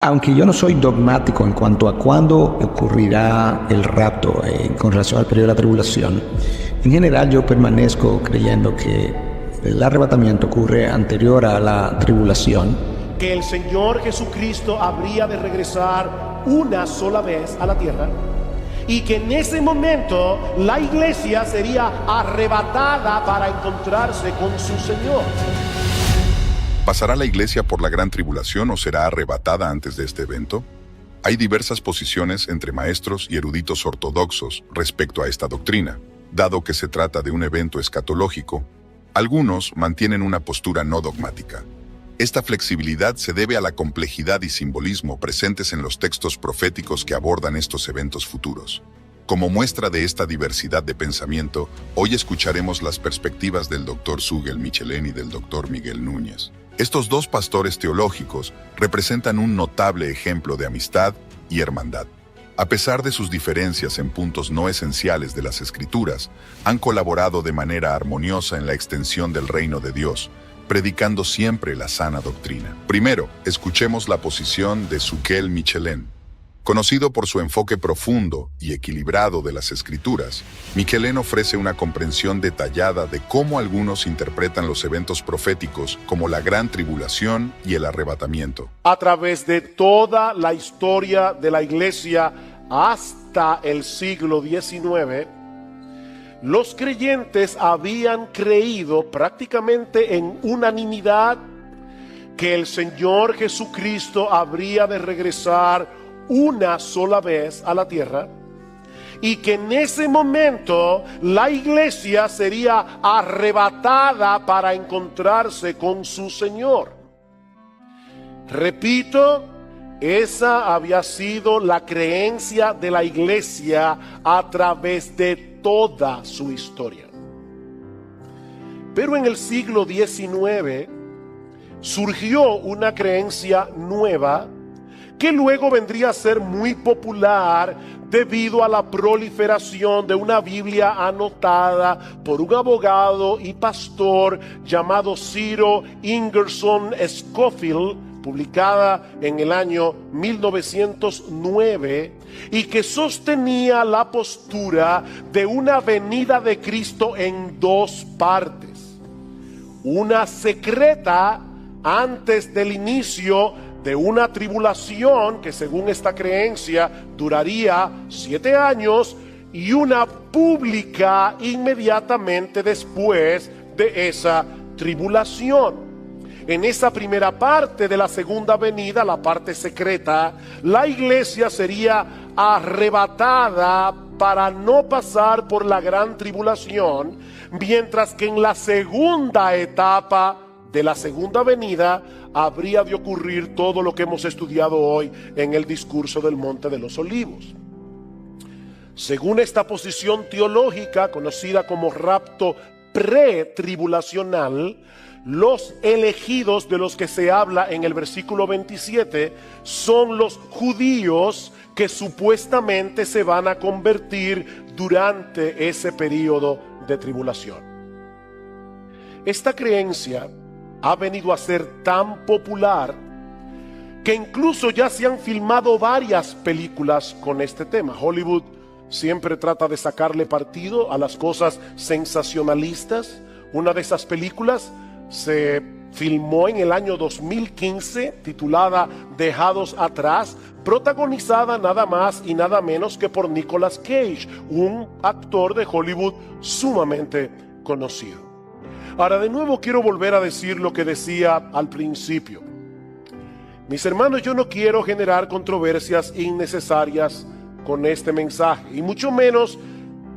Aunque yo no soy dogmático en cuanto a cuándo ocurrirá el rapto con relación al periodo de la tribulación, en general yo permanezco creyendo que el arrebatamiento ocurre anterior a la tribulación. Que el Señor Jesucristo habría de regresar una sola vez a la tierra y que en ese momento la iglesia sería arrebatada para encontrarse con su Señor. ¿Pasará la iglesia por la gran tribulación o será arrebatada antes de este evento? Hay diversas posiciones entre maestros y eruditos ortodoxos respecto a esta doctrina. Dado que se trata de un evento escatológico, algunos mantienen una postura no dogmática. Esta flexibilidad se debe a la complejidad y simbolismo presentes en los textos proféticos que abordan estos eventos futuros. Como muestra de esta diversidad de pensamiento, hoy escucharemos las perspectivas del Dr. Sugel Michelén y del Dr. Miguel Núñez. Estos dos pastores teológicos representan un notable ejemplo de amistad y hermandad. A pesar de sus diferencias en puntos no esenciales de las Escrituras, han colaborado de manera armoniosa en la extensión del reino de Dios, predicando siempre la sana doctrina. Primero, escuchemos la posición de Sugel Michelén. Conocido por su enfoque profundo y equilibrado de las Escrituras, Michelén ofrece una comprensión detallada de cómo algunos interpretan los eventos proféticos como la gran tribulación y el arrebatamiento. A través de toda la historia de la iglesia hasta el siglo XIX, los creyentes habían creído prácticamente en unanimidad que el Señor Jesucristo habría de regresar una sola vez a la tierra y que en ese momento la iglesia sería arrebatada para encontrarse con su Señor. Repito, esa había sido la creencia de la iglesia a través de toda su historia. Pero en el siglo XIX surgió una creencia nueva que luego vendría a ser muy popular debido a la proliferación de una Biblia anotada por un abogado y pastor llamado Ciro Ingerson Scofield, publicada en el año 1909, y que sostenía la postura de una venida de Cristo en dos partes: una secreta antes del inicio de una tribulación que, según esta creencia, duraría 7 años, y una pública inmediatamente después de esa tribulación. En esa primera parte de la segunda venida, la parte secreta, la iglesia sería arrebatada para no pasar por la gran tribulación, mientras que en la segunda etapa de la segunda venida habría de ocurrir todo lo que hemos estudiado hoy en el discurso del Monte de los Olivos. Según esta posición teológica, conocida como rapto pretribulacional, los elegidos de los que se habla en el versículo 27 son los judíos que supuestamente se van a convertir durante ese periodo de tribulación. Esta creencia ha venido a ser tan popular que incluso ya se han filmado varias películas con este tema. Hollywood siempre trata de sacarle partido a las cosas sensacionalistas. Una de esas películas se filmó en el año 2015, titulada Dejados Atrás, protagonizada nada más y nada menos que por Nicolas Cage, un actor de Hollywood sumamente conocido. Ahora, de nuevo quiero volver a decir lo que decía al principio. Mis hermanos, yo no quiero generar controversias innecesarias con este mensaje, y mucho menos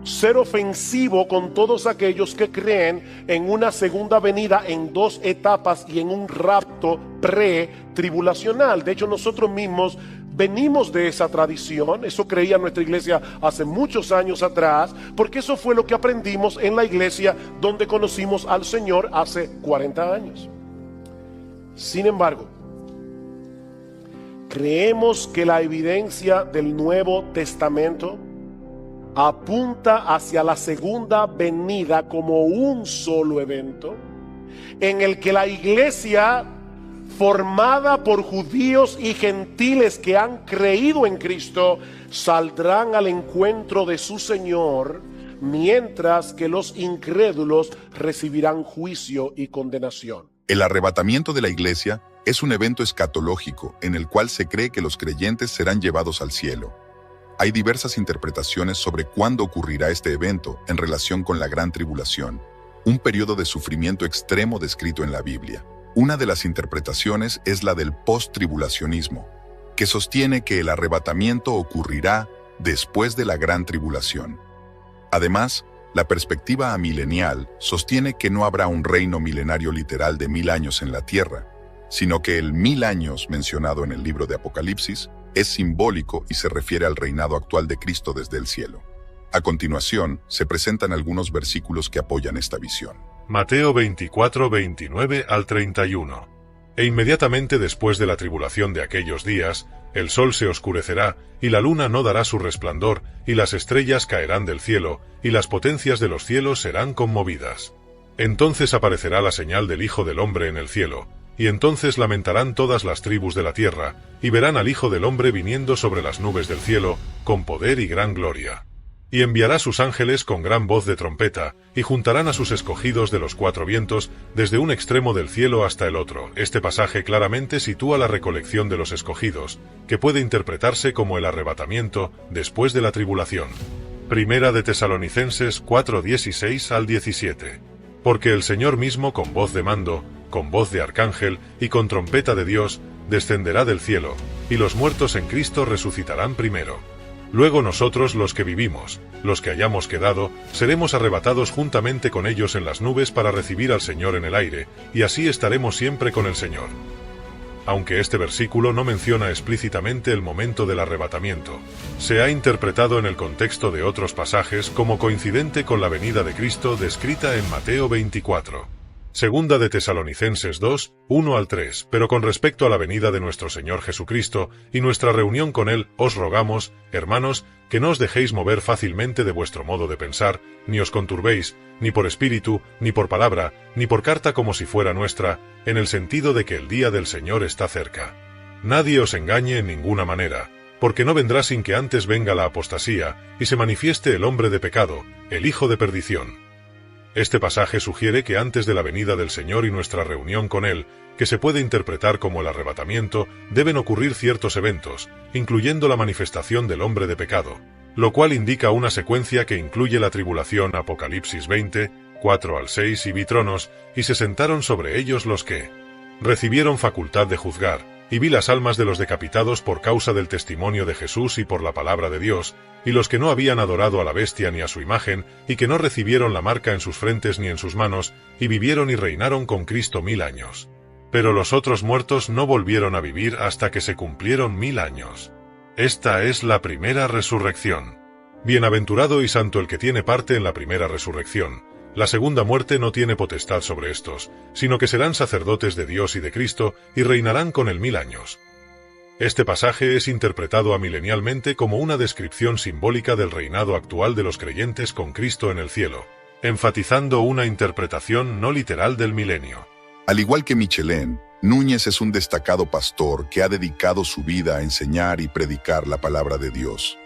ser ofensivo con todos aquellos que creen en una segunda venida en dos etapas y en un rapto pre-tribulacional. De hecho, nosotros mismos venimos de esa tradición. Eso creía nuestra iglesia hace muchos años atrás, porque eso fue lo que aprendimos en la iglesia donde conocimos al Señor hace 40 años. Sin embargo, creemos que la evidencia del Nuevo Testamento apunta hacia la segunda venida como un solo evento en el que la iglesia formada por judíos y gentiles que han creído en Cristo, saldrán al encuentro de su Señor, mientras que los incrédulos recibirán juicio y condenación. El arrebatamiento de la iglesia es un evento escatológico en el cual se cree que los creyentes serán llevados al cielo. Hay diversas interpretaciones sobre cuándo ocurrirá este evento en relación con la gran tribulación, un periodo de sufrimiento extremo descrito en la Biblia. Una de las interpretaciones es la del post-tribulacionismo, que sostiene que el arrebatamiento ocurrirá después de la gran tribulación. Además, la perspectiva amilenial sostiene que no habrá un reino milenario literal de 1000 años en la tierra, sino que el 1000 años mencionado en el libro de Apocalipsis es simbólico y se refiere al reinado actual de Cristo desde el cielo. A continuación, se presentan algunos versículos que apoyan esta visión. Mateo 24, 29 al 31. E inmediatamente después de la tribulación de aquellos días, el sol se oscurecerá, y la luna no dará su resplandor, y las estrellas caerán del cielo, y las potencias de los cielos serán conmovidas. Entonces aparecerá la señal del Hijo del Hombre en el cielo, y entonces lamentarán todas las tribus de la tierra, y verán al Hijo del Hombre viniendo sobre las nubes del cielo, con poder y gran gloria. Y enviará sus ángeles con gran voz de trompeta, y juntarán a sus escogidos de los 4 vientos, desde un extremo del cielo hasta el otro. Este pasaje claramente sitúa la recolección de los escogidos, que puede interpretarse como el arrebatamiento después de la tribulación. Primera de Tesalonicenses 4, 16 al 17. Porque el Señor mismo con voz de mando, con voz de arcángel y con trompeta de Dios, descenderá del cielo, y los muertos en Cristo resucitarán primero. Luego nosotros los que vivimos, los que hayamos quedado, seremos arrebatados juntamente con ellos en las nubes para recibir al Señor en el aire, y así estaremos siempre con el Señor. Aunque este versículo no menciona explícitamente el momento del arrebatamiento, se ha interpretado en el contexto de otros pasajes como coincidente con la venida de Cristo descrita en Mateo 24. Segunda de Tesalonicenses 2, 1 al 3. Pero con respecto a la venida de nuestro Señor Jesucristo y nuestra reunión con Él, os rogamos, hermanos, que no os dejéis mover fácilmente de vuestro modo de pensar, ni os conturbéis, ni por espíritu, ni por palabra, ni por carta como si fuera nuestra, en el sentido de que el día del Señor está cerca. Nadie os engañe en ninguna manera, porque no vendrá sin que antes venga la apostasía, y se manifieste el hombre de pecado, el hijo de perdición. Este pasaje sugiere que antes de la venida del Señor y nuestra reunión con Él, que se puede interpretar como el arrebatamiento, deben ocurrir ciertos eventos, incluyendo la manifestación del hombre de pecado, lo cual indica una secuencia que incluye la tribulación Apocalipsis 20, 4 al 6 y vi tronos, y se sentaron sobre ellos los que recibieron facultad de juzgar, y vi las almas de los decapitados por causa del testimonio de Jesús y por la palabra de Dios, y los que no habían adorado a la bestia ni a su imagen, y que no recibieron la marca en sus frentes ni en sus manos, y vivieron y reinaron con Cristo 1000 años. Pero los otros muertos no volvieron a vivir hasta que se cumplieron 1000 años. Esta es la primera resurrección. Bienaventurado y santo el que tiene parte en la primera resurrección. La segunda muerte no tiene potestad sobre estos, sino que serán sacerdotes de Dios y de Cristo, y reinarán con él 1000 años. Este pasaje es interpretado amilenialmente como una descripción simbólica del reinado actual de los creyentes con Cristo en el cielo, enfatizando una interpretación no literal del milenio. Al igual que Michelén, Núñez es un destacado pastor que ha dedicado su vida a enseñar y predicar la palabra de Dios.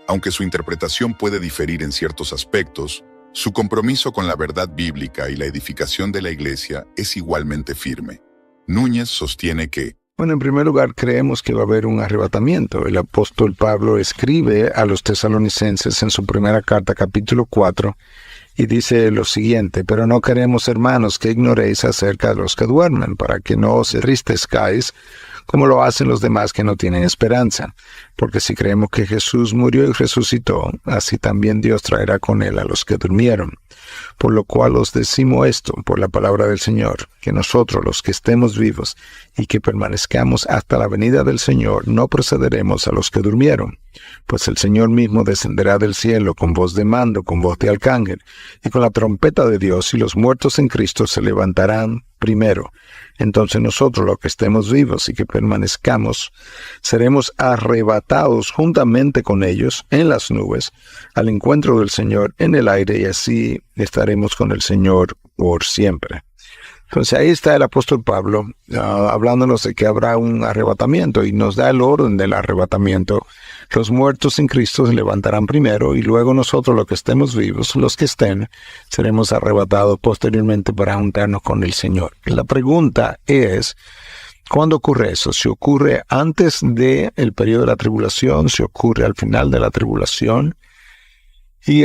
Aunque su interpretación puede diferir en ciertos aspectos, su compromiso con la verdad bíblica y la edificación de la iglesia es igualmente firme. Núñez sostiene que, bueno, en primer lugar, creemos que va a haber un arrebatamiento. El apóstol Pablo escribe a los tesalonicenses en su primera carta, capítulo 4, y dice lo siguiente: pero no queremos, hermanos, que ignoréis acerca de los que duermen, para que no os entristezcáis como lo hacen los demás que no tienen esperanza. Porque si creemos que Jesús murió y resucitó, así también Dios traerá con él a los que durmieron. Por lo cual os decimos esto, por la palabra del Señor, que nosotros, los que estemos vivos y que permanezcamos hasta la venida del Señor, no procederemos a los que durmieron. Pues el Señor mismo descenderá del cielo con voz de mando, con voz de arcángel, y con la trompeta de Dios, y los muertos en Cristo se levantarán primero. Entonces nosotros, los que estemos vivos y que permanezcamos, seremos arrebatados juntamente con ellos en las nubes, al encuentro del Señor en el aire, y así estaremos con el Señor por siempre. Entonces ahí está el apóstol Pablo hablándonos de que habrá un arrebatamiento y nos da el orden del arrebatamiento. Los muertos en Cristo se levantarán primero y luego nosotros, los que estemos vivos, los que estén, seremos arrebatados posteriormente para juntarnos con el Señor. La pregunta es, ¿cuándo ocurre eso? ¿Si ocurre antes del periodo de la tribulación? ¿Si ocurre al final de la tribulación? Y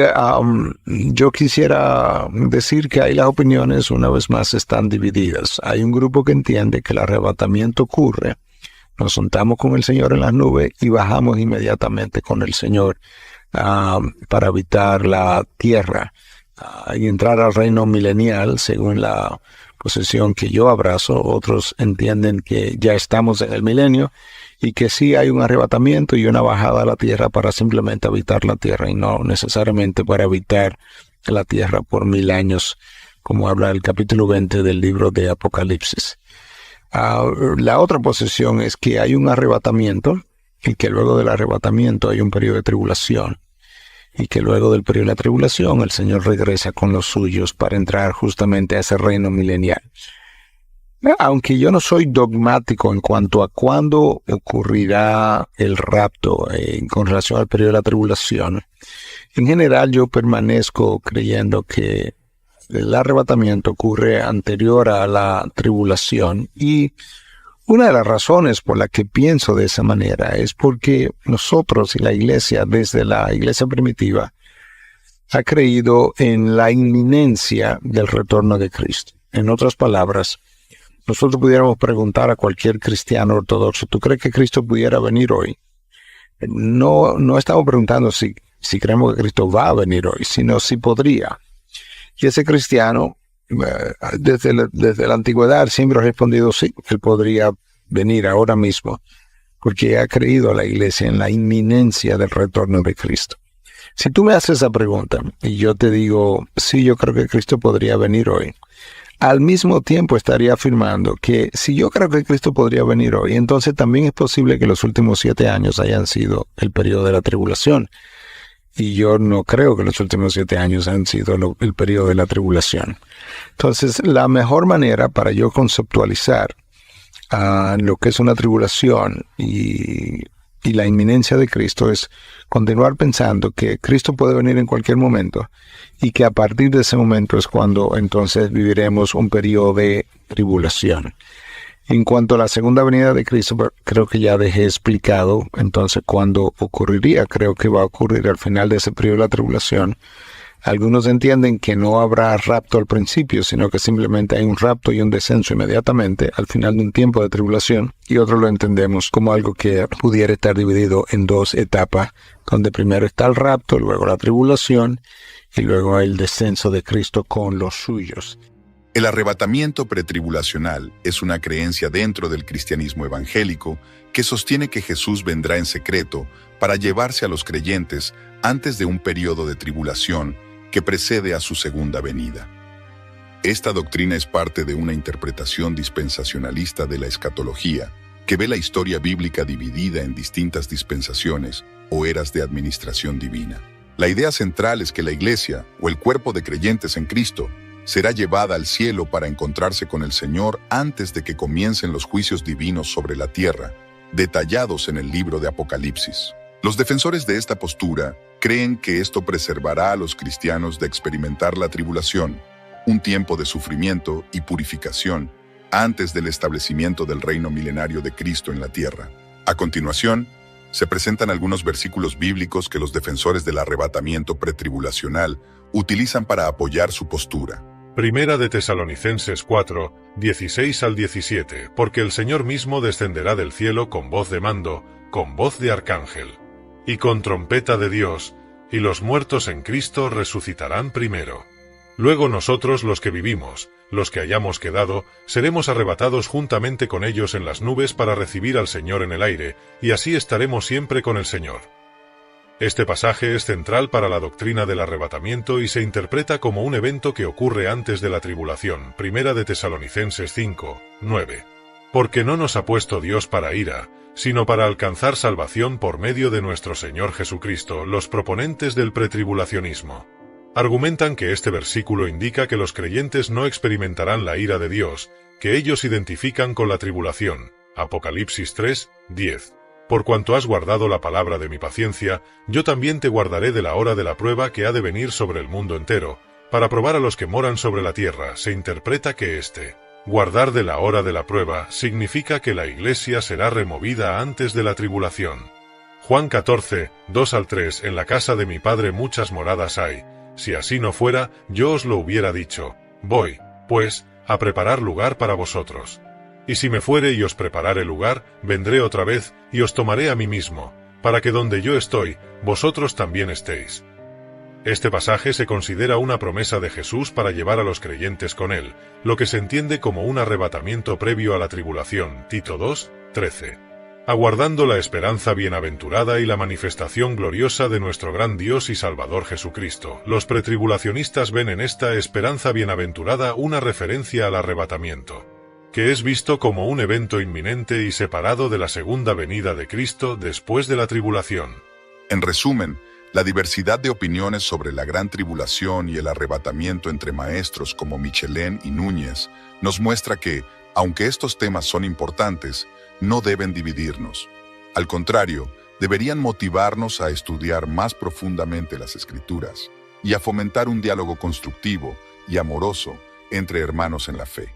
yo quisiera decir que ahí las opiniones una vez más están divididas. Hay un grupo que entiende que el arrebatamiento ocurre, nos juntamos con el Señor en las nubes y bajamos inmediatamente con el Señor para habitar la tierra y entrar al reino milenial según la posesión que yo abrazo. Otros entienden que ya estamos en el milenio y que sí hay un arrebatamiento y una bajada a la tierra para simplemente habitar la tierra y no necesariamente para habitar la tierra por 1000 años, como habla el capítulo 20 del libro de Apocalipsis. La otra posición es que hay un arrebatamiento y que luego del arrebatamiento hay un periodo de tribulación y que luego del periodo de la tribulación el Señor regresa con los suyos para entrar justamente a ese reino milenial. Aunque yo no soy dogmático en cuanto a cuándo ocurrirá el rapto con relación al periodo de la tribulación, en general yo permanezco creyendo que el arrebatamiento ocurre anterior a la tribulación y una de las razones por la que pienso de esa manera es porque nosotros y la iglesia, desde la iglesia primitiva, ha creído en la inminencia del retorno de Cristo. En otras palabras, nosotros pudiéramos preguntar a cualquier cristiano ortodoxo, ¿tú crees que Cristo pudiera venir hoy? No estamos preguntando si creemos que Cristo va a venir hoy, sino si podría. Y ese cristiano, desde la antigüedad, siempre ha respondido sí, él podría venir ahora mismo, porque ha creído a la iglesia en la inminencia del retorno de Cristo. Si tú me haces esa pregunta y yo te digo, sí, yo creo que Cristo podría venir hoy, al mismo tiempo estaría afirmando que si yo creo que Cristo podría venir hoy, entonces también es posible que los últimos 7 años hayan sido el periodo de la tribulación. Y yo no creo que los últimos 7 años han sido el periodo de la tribulación. Entonces, la mejor manera para yo conceptualizar lo que es una tribulación y la inminencia de Cristo es continuar pensando que Cristo puede venir en cualquier momento y que a partir de ese momento es cuando entonces viviremos un periodo de tribulación. En cuanto a la segunda venida de Cristo, creo que ya dejé explicado entonces cuándo ocurriría. Creo que va a ocurrir al final de ese periodo de la tribulación. Algunos entienden que no habrá rapto al principio, sino que simplemente hay un rapto y un descenso inmediatamente al final de un tiempo de tribulación. Y otros lo entendemos como algo que pudiera estar dividido en 2 etapas, donde primero está el rapto, luego la tribulación y luego el descenso de Cristo con los suyos. El arrebatamiento pretribulacional es una creencia dentro del cristianismo evangélico que sostiene que Jesús vendrá en secreto para llevarse a los creyentes antes de un periodo de tribulación que precede a su segunda venida. Esta doctrina es parte de una interpretación dispensacionalista de la escatología que ve la historia bíblica dividida en distintas dispensaciones o eras de administración divina. La idea central es que la iglesia o el cuerpo de creyentes en Cristo será llevada al cielo para encontrarse con el Señor antes de que comiencen los juicios divinos sobre la tierra, detallados en el libro de Apocalipsis. Los defensores de esta postura creen que esto preservará a los cristianos de experimentar la tribulación, un tiempo de sufrimiento y purificación, antes del establecimiento del reino milenario de Cristo en la tierra. A continuación, se presentan algunos versículos bíblicos que los defensores del arrebatamiento pretribulacional utilizan para apoyar su postura. Primera de Tesalonicenses 4, 16 al 17, porque el Señor mismo descenderá del cielo con voz de mando, con voz de arcángel, y con trompeta de Dios, y los muertos en Cristo resucitarán primero. Luego nosotros los que vivimos, los que hayamos quedado, seremos arrebatados juntamente con ellos en las nubes para recibir al Señor en el aire, y así estaremos siempre con el Señor. Este pasaje es central para la doctrina del arrebatamiento y se interpreta como un evento que ocurre antes de la tribulación. Primera de Tesalonicenses 5, 9. Porque no nos ha puesto Dios para ira, sino para alcanzar salvación por medio de nuestro Señor Jesucristo, los proponentes del pretribulacionismo. Argumentan que este versículo indica que los creyentes no experimentarán la ira de Dios, que ellos identifican con la tribulación. Apocalipsis 3, 10. Por cuanto has guardado la palabra de mi paciencia, yo también te guardaré de la hora de la prueba que ha de venir sobre el mundo entero, para probar a los que moran sobre la tierra. Se interpreta que guardar de la hora de la prueba significa que la iglesia será removida antes de la tribulación. Juan 14, 2 al 3. En la casa de mi Padre muchas moradas hay. Si así no fuera, yo os lo hubiera dicho. Voy, pues, a preparar lugar para vosotros. Y si me fuere y os preparare lugar, vendré otra vez, y os tomaré a mí mismo, para que donde yo estoy, vosotros también estéis. Este pasaje se considera una promesa de Jesús para llevar a los creyentes con él, lo que se entiende como un arrebatamiento previo a la tribulación. Tito 2, 13. Aguardando la esperanza bienaventurada y la manifestación gloriosa de nuestro gran Dios y Salvador Jesucristo, los pretribulacionistas ven en esta esperanza bienaventurada una referencia al arrebatamiento, que es visto como un evento inminente y separado de la segunda venida de Cristo después de la tribulación. En resumen, la diversidad de opiniones sobre la gran tribulación y el arrebatamiento entre maestros como Michelén y Núñez nos muestra que, aunque estos temas son importantes, no deben dividirnos. Al contrario, deberían motivarnos a estudiar más profundamente las Escrituras y a fomentar un diálogo constructivo y amoroso entre hermanos en la fe.